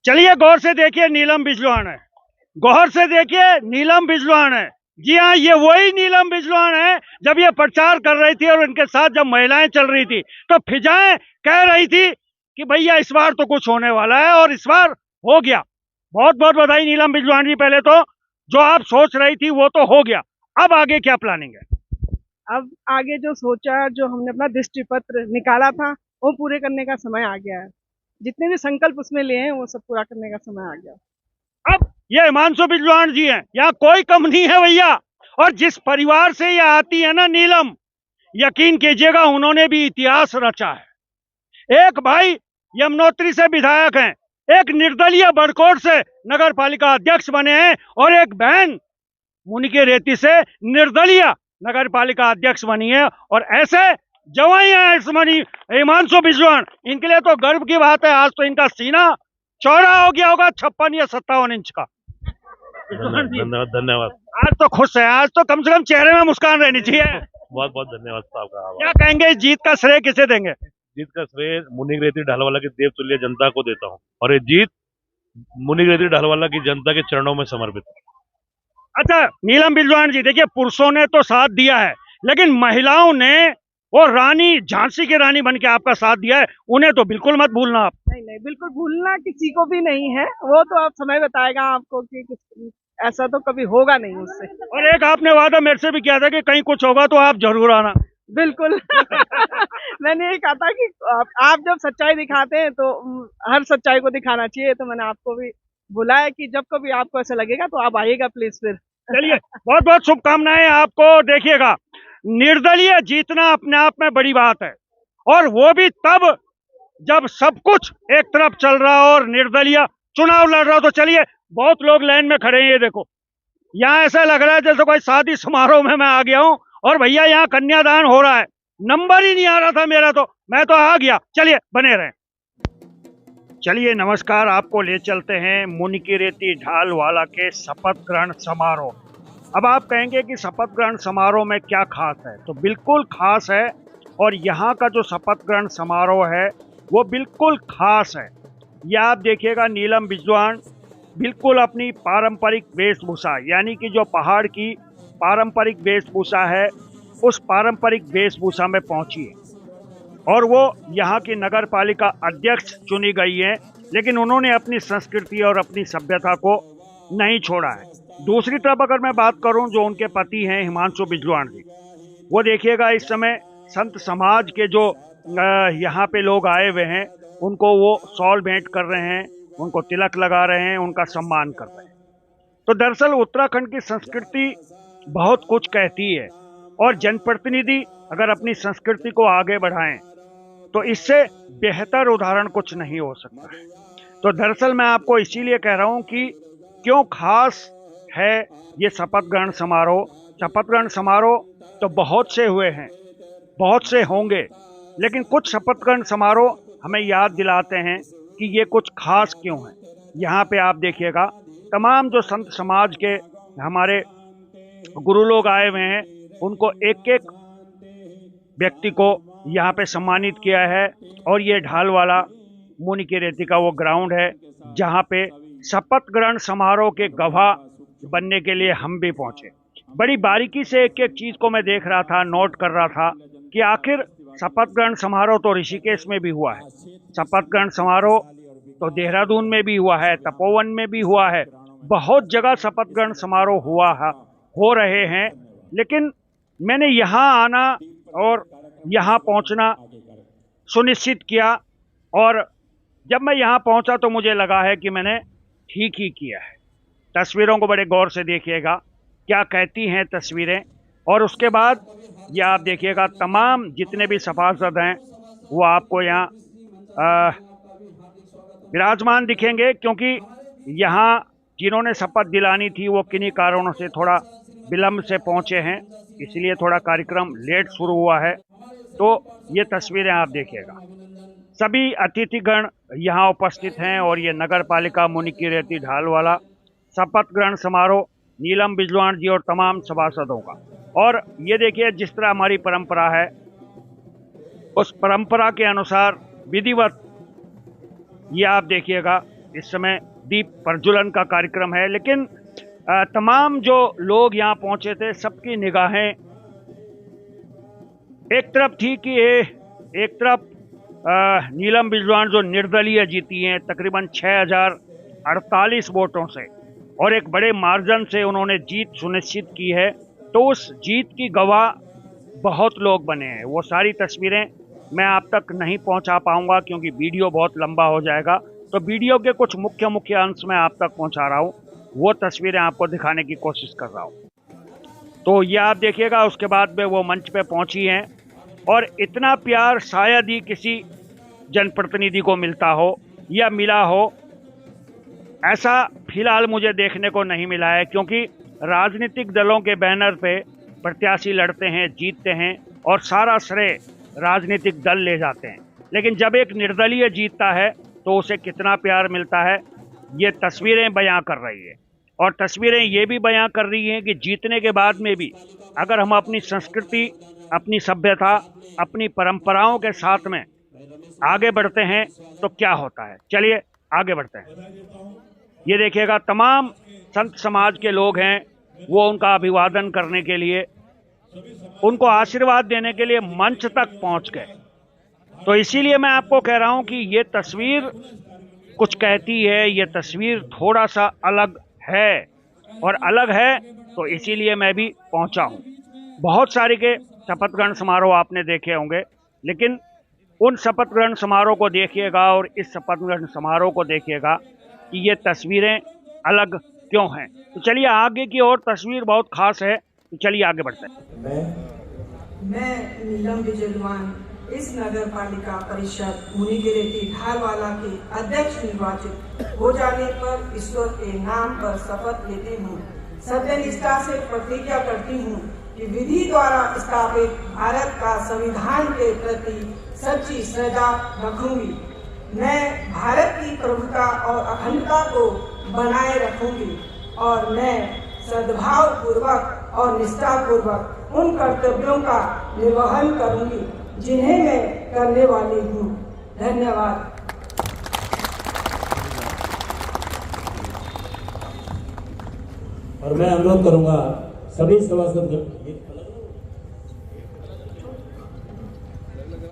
चलिए गौर से देखिए, नीलम बिजलान है। गौर से देखिए, नीलम बिजलान है। जी हाँ, ये वही नीलम बिजलान है। जब ये प्रचार कर रही थी और इनके साथ जब महिलाएं चल रही थी तो फिजाएं कह रही थी कि भैया इस बार तो कुछ होने वाला है, और इस बार हो गया। बहुत बहुत बधाई नीलम बिजलान जी। पहले तो जो आप सोच रही थी वो तो हो गया, अब आगे क्या प्लानिंग है? अब आगे जो सोचा, जो हमने अपना दृष्टि पत्र निकाला था, वो पूरे करने का समय आ गया है। जितने भी संकल्प उसमें लिए हैं, वो सब पूरा करने का समय आ गया। अब ये हिमांशु बिजलान जी हैं, यहाँ कोई कम नहीं है भैया। और जिस परिवार से ये आती है ना नीलम, यकीन कीजिएगा उन्होंने भी इतिहास रचा है। एक भाई यमुनोत्री से विधायक हैं, एक निर्दलीय बड़कोट से नगर पालिका अध्यक्ष बने हैं, और एक बहन मुनिके रेती से निर्दलीय नगर पालिका अध्यक्ष बनी है। और ऐसे जवाई हैं इसमनी हिमांशु बिजलान, इनके लिए तो गर्व की बात है। आज तो इनका सीना चौड़ा हो गया होगा 56 या 57 इंच का। धन्यवाद धन्यवाद। आज तो खुश है, आज तो कम से कम चेहरे में मुस्कान रहनी चाहिए। बहुत बहुत धन्यवाद साहब का क्या आभार। कहेंगे, जीत का श्रेय किसे देंगे? जीत का श्रेय मुनिक रेती ढालवाला की देवतुल्य जनता को देता हूँ, और ये जीत मुनिक रेती ढालवाला की जनता के चरणों में समर्पित है। अच्छा नीलम बिजलान जी, देखिए पुरुषों ने तो साथ दिया है, लेकिन महिलाओं ने वो रानी, झांसी की रानी बन के आपका साथ दिया है, उन्हें तो बिल्कुल मत भूलना आप। नहीं नहीं, बिल्कुल भूलना किसी को भी नहीं है। वो तो आप समय बताएगा आपको कि ऐसा तो कभी होगा नहीं उससे। और एक आपने वादा मेरे से भी किया था कि कहीं कुछ होगा तो आप जरूर आना। बिल्कुल। मैंने ये कहा था कि आप जब सच्चाई दिखाते हैं तो हर सच्चाई को दिखाना चाहिए। तो मैंने आपको भी बुलाया कि जब कभी आपको ऐसा लगेगा तो आप आइएगा प्लीज फिर। चलिए, बहुत बहुत शुभकामनाएं आपको। देखिएगा, निर्दलीय जीतना अपने आप में बड़ी बात है, और वो भी तब जब सब कुछ एक तरफ चल रहा हो और निर्दलीय चुनाव लड़ रहा हो। तो चलिए, बहुत लोग लाइन में खड़े हैं, ये देखो। यहाँ ऐसा लग रहा है जैसे कोई शादी समारोह में मैं आ गया हूँ, और भैया यहाँ कन्यादान हो रहा है। नंबर ही नहीं आ रहा था मेरा, तो मैं तो आ गया। चलिए बने रहें। चलिए नमस्कार, आपको ले चलते हैं मुनिकी रेती ढालवाला के शपथ ग्रहण समारोह। अब आप कहेंगे कि शपथ ग्रहण समारोह में क्या खास है, तो बिल्कुल खास है। और यहाँ का जो शपथ ग्रहण समारोह है वो बिल्कुल खास है। ये आप देखिएगा, नीलम बिजलान बिल्कुल अपनी पारंपरिक वेशभूषा, यानी कि जो पहाड़ की पारंपरिक वेशभूषा है, उस पारंपरिक वेशभूषा में पहुंची है। और वो यहाँ की नगर पालिका अध्यक्ष चुनी गई है, लेकिन उन्होंने अपनी संस्कृति और अपनी सभ्यता को नहीं छोड़ा है। दूसरी तरफ अगर मैं बात करूं, जो उनके पति हैं हिमांशु बिजलान जी, वो देखिएगा इस समय संत समाज के जो यहाँ पे लोग आए हुए हैं, उनको वो शॉल भेंट कर रहे हैं, उनको तिलक लगा रहे हैं, उनका सम्मान कर रहे हैं। तो दरअसल उत्तराखंड की संस्कृति बहुत कुछ कहती है, और जनप्रतिनिधि अगर अपनी संस्कृति को आगे बढ़ाएं तो इससे बेहतर उदाहरण कुछ नहीं हो सकता है। तो दरअसल मैं आपको इसीलिए कह रहा हूं कि क्यों खास है ये शपथ ग्रहण समारोह। शपथ ग्रहण समारोह तो बहुत से हुए हैं, बहुत से होंगे, लेकिन कुछ शपथ ग्रहण समारोह हमें याद दिलाते हैं कि ये कुछ खास क्यों है। यहाँ पे आप देखिएगा, तमाम जो संत समाज के हमारे गुरु लोग आए हुए हैं, उनको एक एक व्यक्ति को यहाँ पे सम्मानित किया है। और ये ढालवाला मुनिकी रेती का वो ग्राउंड है जहाँ पे शपथ ग्रहण समारोह के गवाह बनने के लिए हम भी पहुंचे। बड़ी बारीकी से एक एक चीज को मैं देख रहा था, नोट कर रहा था कि आखिर शपथ ग्रहण समारोह तो ऋषिकेश में भी हुआ है, शपथ ग्रहण समारोह तो देहरादून में भी हुआ है, तपोवन में भी हुआ है, बहुत जगह शपथ ग्रहण समारोह हुआ है, हो रहे हैं। लेकिन मैंने यहाँ आना और यहाँ पहुँचना सुनिश्चित किया, और जब मैं यहाँ पहुँचा तो मुझे लगा है कि मैंने ठीक ही किया है। तस्वीरों को बड़े गौर से देखिएगा, क्या कहती हैं तस्वीरें। और उसके बाद ये आप देखिएगा, तमाम जितने भी सभासद हैं वो आपको यहाँ विराजमान दिखेंगे, क्योंकि यहाँ जिन्होंने शपथ दिलानी थी वो किन्हीं कारणों से थोड़ा विलंब से पहुँचे हैं, इसलिए थोड़ा कार्यक्रम लेट शुरू हुआ है। तो ये तस्वीरें आप देखिएगा, सभी अतिथिगण यहाँ उपस्थित हैं, और ये नगर पालिका मुनिकी रेती ढालवाला शपथ ग्रहण समारोह नीलम बिजलान जी और तमाम सभासदों का। और ये देखिए, जिस तरह हमारी परंपरा है, उस परंपरा के अनुसार विधिवत ये आप देखिएगा इस समय दीप प्रज्वलन का कार्यक्रम है, लेकिन तमाम जो लोग यहाँ पहुंचे थे सबकी निगाहें एक तरफ थी कि एक तरफ नीलम बिजवाण जो निर्दलीय जीती हैं तकरीबन 6048 वोटों से और एक बड़े मार्जिन से उन्होंने जीत सुनिश्चित की है, तो उस जीत की गवाह बहुत लोग बने हैं। वो सारी तस्वीरें मैं आप तक नहीं पहुंचा पाऊंगा क्योंकि वीडियो बहुत लंबा हो जाएगा, तो वीडियो के कुछ मुख्य अंश मैं आप तक पहुंचा रहा हूं, वो तस्वीरें आपको दिखाने की कोशिश कर रहा हूं। तो ये आप देखिएगा, उसके बाद में वो मंच पे पहुंची हैं और इतना प्यार शायद ही किसी जनप्रतिनिधि को मिलता हो या मिला हो, ऐसा फिलहाल मुझे देखने को नहीं मिला है, क्योंकि राजनीतिक दलों के बैनर पे प्रत्याशी लड़ते हैं, जीतते हैं और सारा श्रेय राजनीतिक दल ले जाते हैं, लेकिन जब एक निर्दलीय जीतता है तो उसे कितना प्यार मिलता है, ये तस्वीरें बयां कर रही है। और तस्वीरें ये भी बयां कर रही हैं कि जीतने के बाद में भी अगर हम अपनी संस्कृति, अपनी सभ्यता, अपनी परंपराओं के साथ में आगे बढ़ते हैं तो क्या होता है। चलिए आगे बढ़ते हैं। ये देखिएगा, तमाम संत समाज के लोग हैं, वो उनका अभिवादन करने के लिए, उनको आशीर्वाद देने के लिए मंच तक पहुंच गए। तो इसीलिए मैं आपको कह रहा हूं कि ये तस्वीर कुछ कहती है, ये तस्वीर थोड़ा सा अलग है, और अलग है तो इसीलिए मैं भी पहुंचा हूं। बहुत सारे के शपथ ग्रहण समारोह आपने देखे होंगे, लेकिन उन शपथ ग्रहण समारोह को देखिएगा और इस शपथ ग्रहण समारोह को देखिएगा कि ये तस्वीरें अलग क्यों हैं। तो चलिए आगे की और तस्वीर बहुत खास है, तो चलिए आगे बढ़ते हैं। मैं नीलम बिजवाण इस नगर पालिका परिषद मुनिगिरेती ढालवाला के अध्यक्ष निर्वाचित हो जाने पर ईश्वर के नाम पर शपथ लेती हूँ। सत्य निष्ठा से प्रतिज्ञा करती हूँ कि विधि द्वारा स्थापित भारत का संविधान के प्रति सच्ची श्रद्धा रखूंगी। मैं भारत की प्रभुता और अखंडता को बनाए रखूंगी और मैं सद्भाव पूर्वक और निष्ठा पूर्वक उन कर्तव्यों का निर्वहन करूंगी जिन्हें मैं करने वाली हूँ। धन्यवाद। और मैं अनुरोध करूंगा सभी सभासद